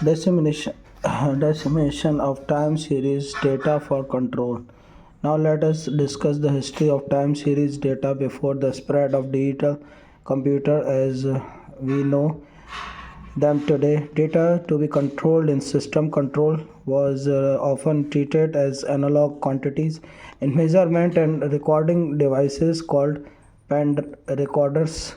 Dissemination, dissemination of time series data for control. Now let us discuss the history of time series data before the spread of digital computer as we know them today. Data to be controlled in system control was often treated as analog quantities in measurement and recording devices called pen recorders.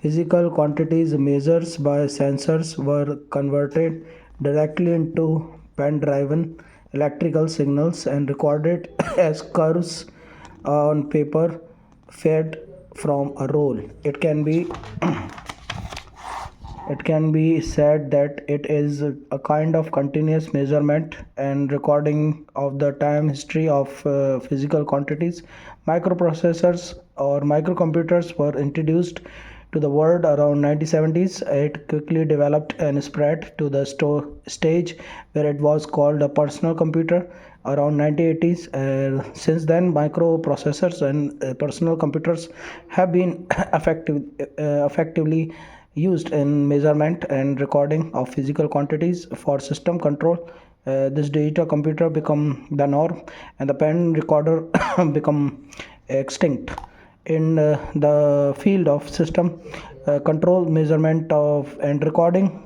Physical quantities measured by sensors were converted directly into pen-driven electrical signals and recorded as curves on paper fed from a roll. It can be said that it is a kind of continuous measurement and recording of the time history of physical quantities. Microprocessors or microcomputers were introduced to the world around 1970s. It quickly developed and spread to the stage where it was called a personal computer around 1980s. Since then, microprocessors and personal computers have been effectively used in measurement and recording of physical quantities for system control. This digital computer become the norm, and the pen recorder become extinct. In the field of system control, measurement of and recording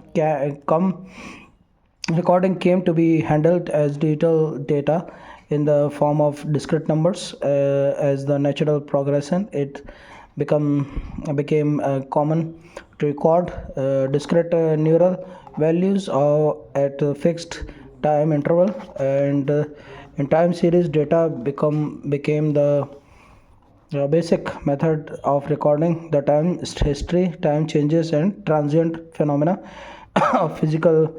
came to be handled as digital data in the form of discrete numbers. As the natural progression, it became common to record discrete neural values at a fixed time interval, and in time series data became the basic method of recording the time history, time changes, and transient phenomena of physical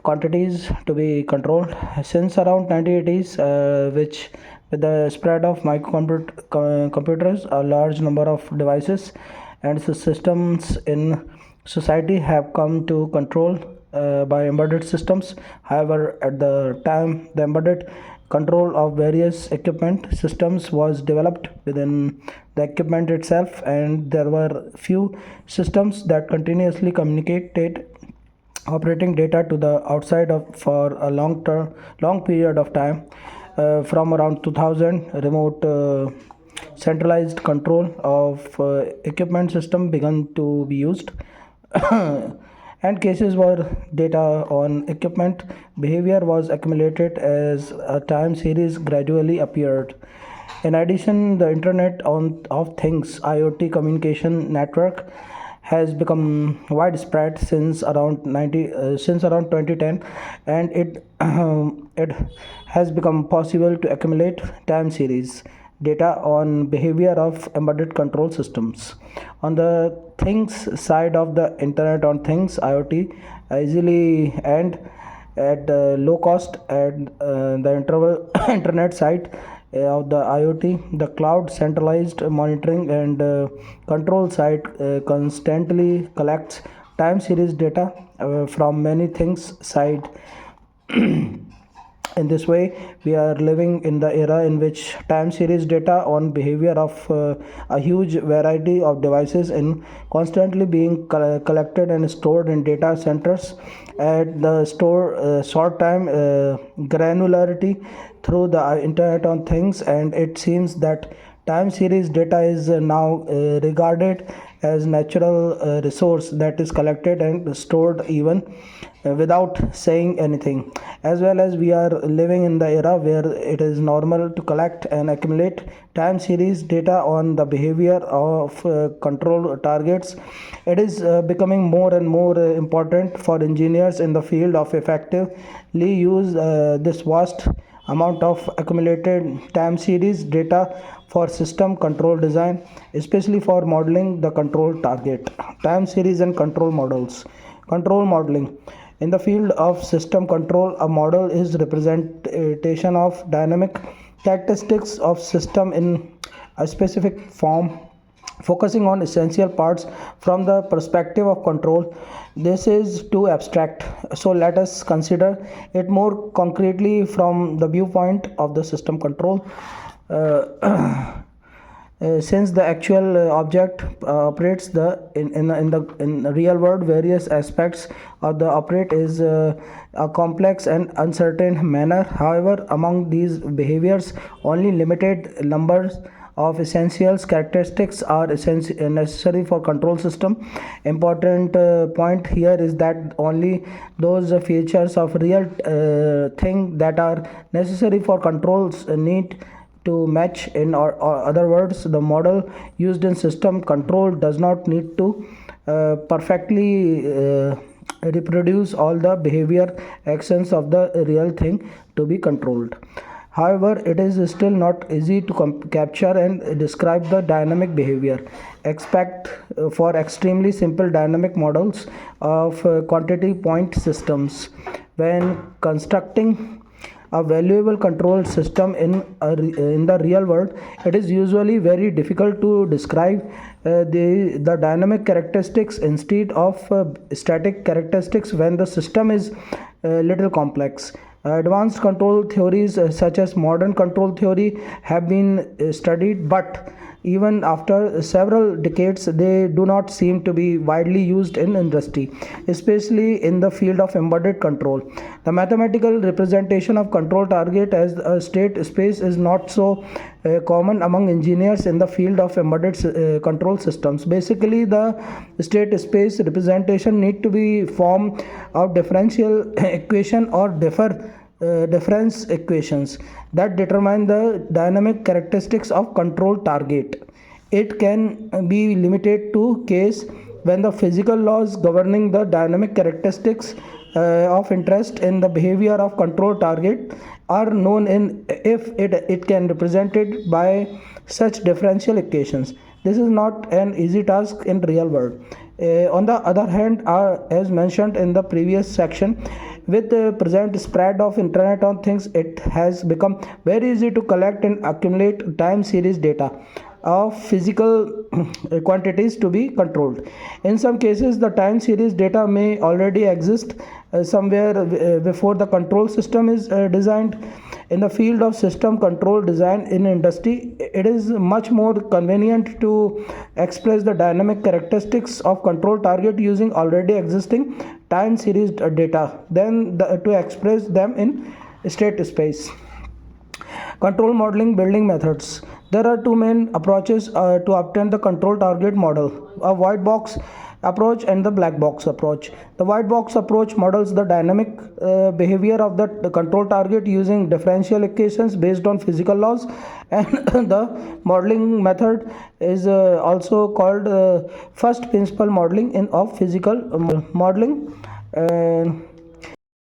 quantities to be controlled. Since around 1980s, which with the spread of computers, a large number of devices and systems in society have come to control by embedded systems. However, at the time, the embedded control of various equipment systems was developed within the equipment itself, and there were few systems that continuously communicated operating data to the outside of for a long period of time. From around 2000, remote centralized control of equipment system began to be used. And cases where data on equipment behavior was accumulated as a time series gradually appeared. In addition, the of Things IoT communication network has become widespread since around 2010, and it has become possible to accumulate time series data on behavior of embedded control systems. On the things side of the Internet on Things IoT easily and at low cost at the internet side of the IoT, the cloud centralized monitoring and control site constantly collects time series data from many things side. In this way, we are living in the era in which time series data on behavior of a huge variety of devices in constantly being collected and stored in data centers at the store short time granularity through the Internet on Things. And it seems that time series data is now regarded as natural resource that is collected and stored even without saying anything. As well as we are living in the era where it is normal to collect and accumulate time series data on the behavior of control targets. It is becoming more and more important for engineers in the field of effectively use this vast amount of accumulated time series data for system control design, especially for modeling the control target. Time series and control models. Control modeling. In the field of system control, a model is representation of dynamic characteristics of system in a specific form, focusing on essential parts from the perspective of control. This is too abstract, so let us consider it more concretely from the viewpoint of the system control. since the actual object operates in the real world, various aspects of the operate is a complex and uncertain manner. However, among these behaviors, only limited numbers of essential characteristics are necessary for control system. Important point here is that only those features of real thing that are necessary for controls need to match. In or other words, the model used in system control does not need to perfectly reproduce all the behavior actions of the real thing to be controlled. However, it is still not easy to capture and describe the dynamic behavior. Expect for extremely simple dynamic models of quantity point systems. When constructing a valuable control system in the real world, it is usually very difficult to describe the dynamic characteristics instead of static characteristics when the system is little complex. Advanced control theories such as modern control theory have been studied, but even after several decades, they do not seem to be widely used in industry, especially in the field of embedded control. The mathematical representation of control target as a state space is not so common among engineers in the field of embedded control systems. Basically, the state space representation need to be form of differential equation or difference equations that determine the dynamic characteristics of control target. It can be limited to case when the physical laws governing the dynamic characteristics of interest in the behavior of control target are known in if it can represented by such differential equations. This is not an easy task in real world. On the other hand, as mentioned in the previous section, with the present spread of internet on things, it has become very easy to collect and accumulate time series data of physical quantities to be controlled. In some cases, the time series data may already exist somewhere before the control system is designed. In the field of system control design in industry, it is much more convenient to express the dynamic characteristics of control target using already existing time series data than to express them in state space. Control modeling building methods. There are two main approaches to obtain the control target model: a white box approach and the black box approach. The white box approach models the dynamic behavior of the control target using differential equations based on physical laws, and the modeling method is also called first principle modeling of physical modeling.